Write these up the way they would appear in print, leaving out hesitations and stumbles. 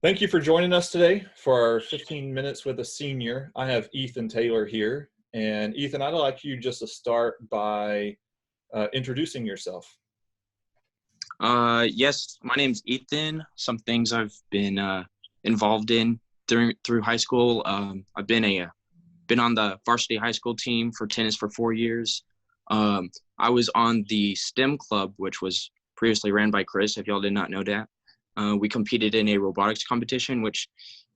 Thank you for joining us today for our 15 minutes with a senior. I have Ethan Taylor here. And Ethan, I'd like you just to start by introducing yourself. Yes, my name's Ethan. Some things I've been involved in through high school. I've been on the varsity high school team for tennis for 4 years. I was on the STEM club, which was previously ran by Chris, if y'all did not know that. We competed in a robotics competition, which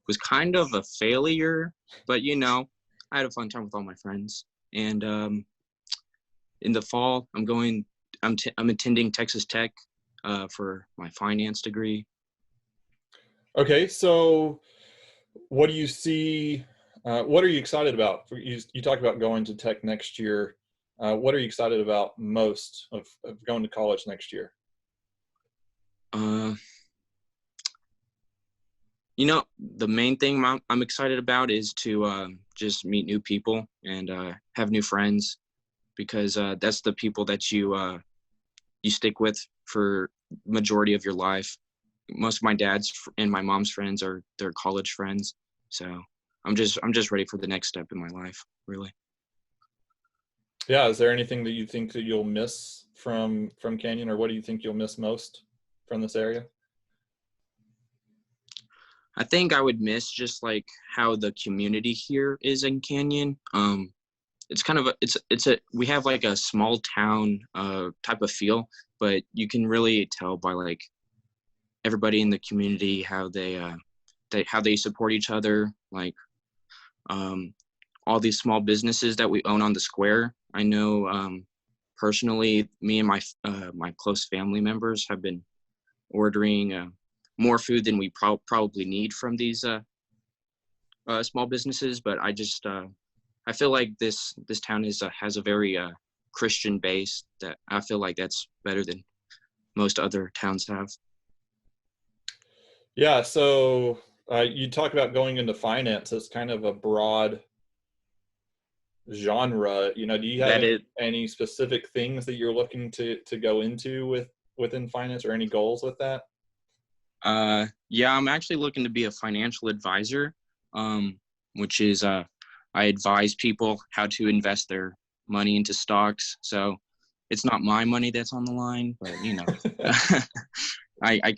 was kind of a failure, but I had a fun time with all my friends. And in the fall, I'm attending Texas Tech for my finance degree. Okay, so what do you see? What are you excited about? You talked about going to Tech next year. What are you excited about most of going to college next year? The main thing I'm excited about is to just meet new people and have new friends, because that's the people that you stick with for majority of your life. Most of my dad's and my mom's friends are their college friends, so I'm just ready for the next step in my life, really. Yeah, is there anything that you think that you'll miss from Canyon, or what do you think you'll miss most from this area? I think I would miss just like how the community here is in Canyon. It's kind of we have like a small town type of feel, but you can really tell by like everybody in the community how they support each other. Like all these small businesses that we own on the square. I know personally, me and my close family members have been ordering more food than we probably need from these small businesses. But I feel like this town has a very Christian base that I feel like that's better than most other towns have. Yeah, so you talk about going into finance. It's kind of a broad genre. Do you have That is, any specific things that you're looking to go into within finance, or any goals with that? yeah, I'm actually looking to be a financial advisor, which is I advise people how to invest their money into stocks. So it's not my money that's on the line, but I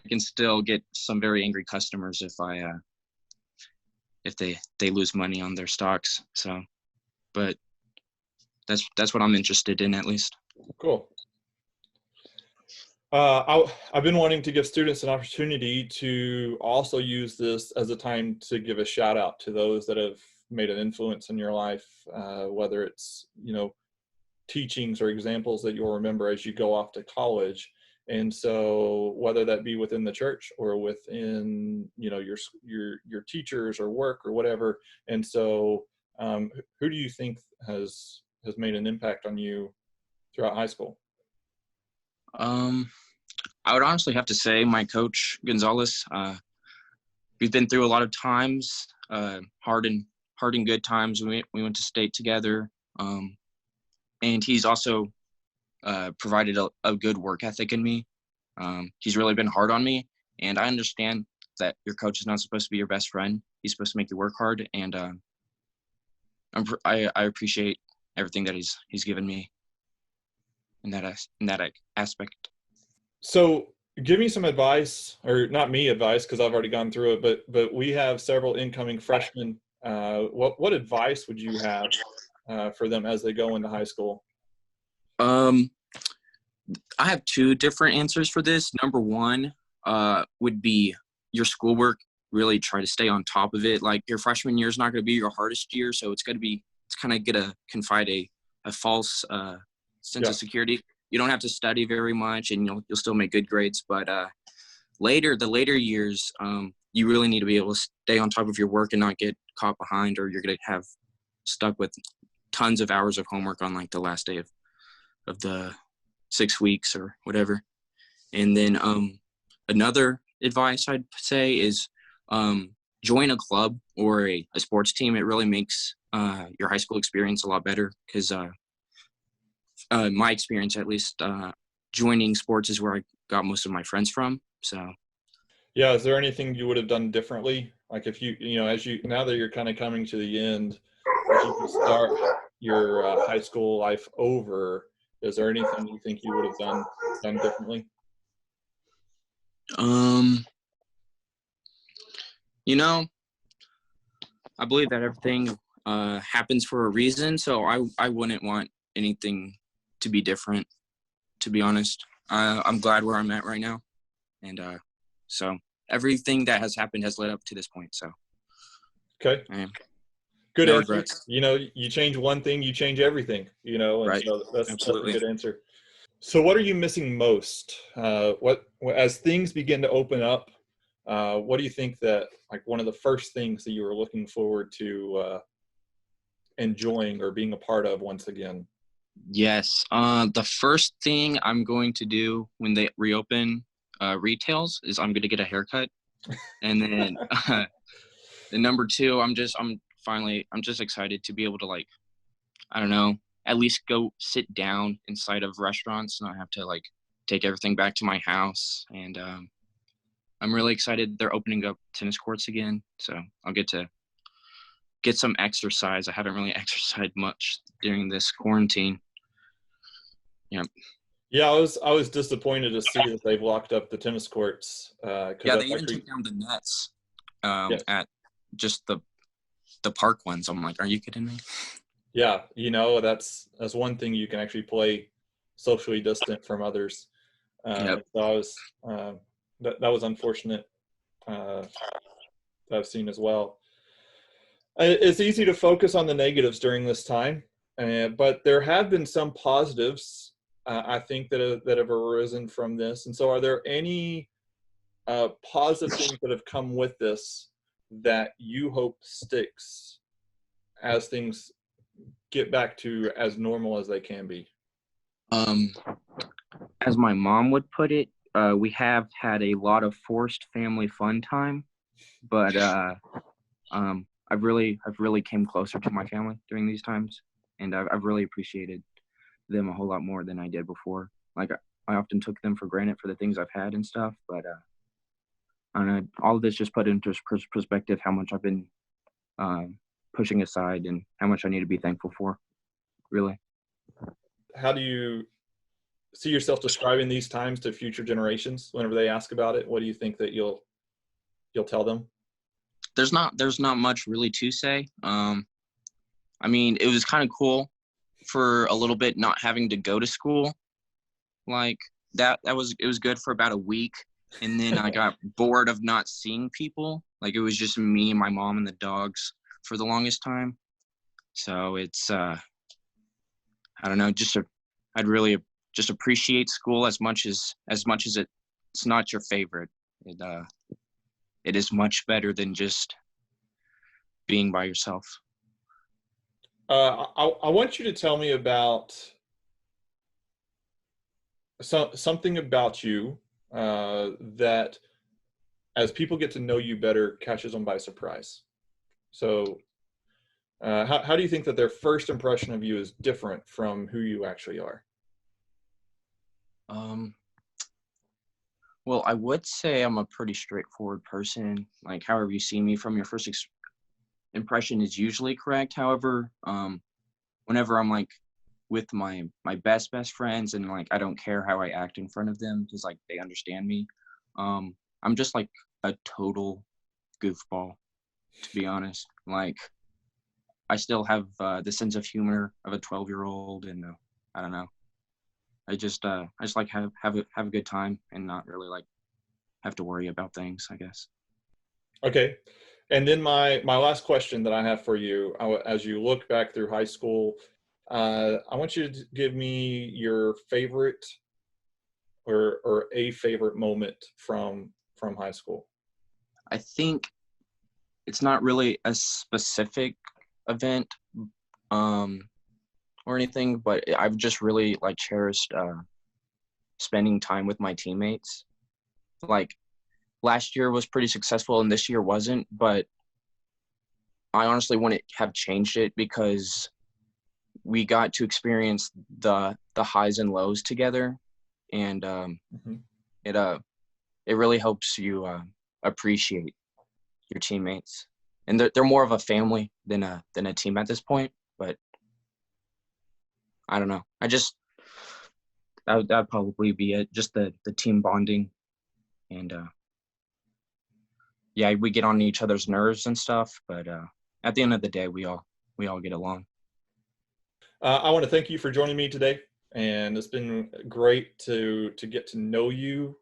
can still get some very angry customers if they lose money on their stocks. So, but that's what I'm interested in, at least. Cool. I've been wanting to give students an opportunity to also use this as a time to give a shout out to those that have made an influence in your life, whether it's, teachings or examples that you'll remember as you go off to college. And so whether that be within the church or within, your teachers or work or whatever. And so who do you think has made an impact on you throughout high school? I would honestly have to say my coach Gonzalez. We've been through a lot of times, hard and good times. We went to state together, and he's also provided a good work ethic in me. He's really been hard on me, and I understand that your coach is not supposed to be your best friend. He's supposed to make you work hard, and I appreciate everything that he's given me in that aspect. So give me some advice, or not me advice, because I've already gone through it, but we have several incoming freshmen. What advice would you have for them as they go into high school? I have two different answers for this. Number one would be your schoolwork. Really try to stay on top of it. Like, your freshman year is not going to be your hardest year, so it's kind of gonna confide a false sense of security. You don't have to study very much, and you'll still make good grades. But the later years, you really need to be able to stay on top of your work and not get caught behind, or you're gonna have stuck with tons of hours of homework on like the last day of the 6 weeks or whatever. And then another advice I'd say is join a club or a sports team. It really makes your high school experience a lot better, because my experience, at least, joining sports is where I got most of my friends from. So Yeah, is there anything you would have done differently? Like if you know, as you now that you're kind of coming to the end, if you could start your high school life over, is there anything you think you would have done differently? Um, you know, I believe that everything happens for a reason, so I wouldn't want anything to be different, to be honest. I'm glad where I'm at right now, and so everything that has happened has led up to this point. So Okay, I am good no answer. regrets. You know, you change one thing, you change everything. You know, and Right? so that's a Absolutely. good answer. So, what are you missing most? As things begin to open up, what do you think that like one of the first things that you were looking forward to enjoying or being a part of once again? Yes. The first thing I'm going to do when they reopen retails is I'm going to get a haircut, and then and number two, I'm just excited to be able to like I don't know at least go sit down inside of restaurants, not have to like take everything back to my house. And I'm really excited they're opening up tennis courts again, so I'll get to get some exercise. I haven't really exercised much during this quarantine. Yeah. Yeah, I was disappointed to see that they've locked up the tennis courts because Yeah, they that's even actually took down the nets yeah, at just the park ones. I'm like, are you kidding me? yeah, you know, that's one thing you can actually play socially distant from others. Yep. So I was that was unfortunate uh, that I've seen as well. It's easy to focus on the negatives during this time, but there have been some positives I think that have arisen from this. And so, are there any positive things that have come with this that you hope sticks as things get back to as normal as they can be? Um, as my mom would put it, we have had a lot of forced family fun time, but I've really came closer to my family during these times, and I've really appreciated them a whole lot more than I did before. Like I often took them for granted for the things I've had and stuff, but I don't know. All of this just put into perspective how much I've been um, pushing aside and how much I need to be thankful for. Really. How do you see yourself describing these times to future generations whenever they ask about it? What do you think that you'll tell them? There's not much really to say. I mean, it was kind of cool for a little bit not having to go to school. Like that was it was good for about a week, and then I got bored of not seeing people. Like it was just me and my mom and the dogs for the longest time. So it's I don't know, I'd really just appreciate school as much as it's not your favorite. It is much better than just being by yourself. I want you to tell me about something about you that, as people get to know you better, catches them by surprise. So, how do you think that their first impression of you is different from who you actually are? Um, well, I would say I'm a pretty straightforward person. Like, however you see me from your first impression is usually correct. However, whenever I'm like with my best friends and like I don't care how I act in front of them because like they understand me. I'm just like a total goofball, to be honest. Like I still have the sense of humor of a 12-year-old, and I don't know. I just like have a good time and not really like have to worry about things, I guess. Okay. And then my last question that I have for you, as you look back through high school, I want you to give me your favorite or a favorite moment from high school. I think it's not really a specific event um or anything, but I've just really like cherished spending time with my teammates. Like last year was pretty successful and this year wasn't, but I honestly wouldn't have changed it because we got to experience the highs and lows together, and Mhm. it it really helps you. appreciate your teammates, and they're more of a family than a team at this point. But I don't know. That'd probably be it. Just the team bonding, and yeah, we get on each other's nerves and stuff, but at the end of the day, we all get along. I want to thank you for joining me today, and it's been great to get to know you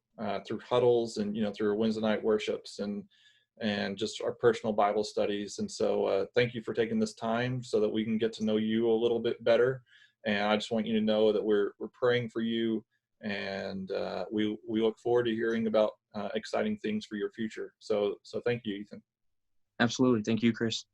through huddles and through Wednesday night worships and just our personal Bible studies. And so, thank you for taking this time so that we can get to know you a little bit better. And I just want you to know that we're praying for you, and we look forward to hearing about exciting things for your future. So thank you, Ethan. Absolutely. Thank you, Chris.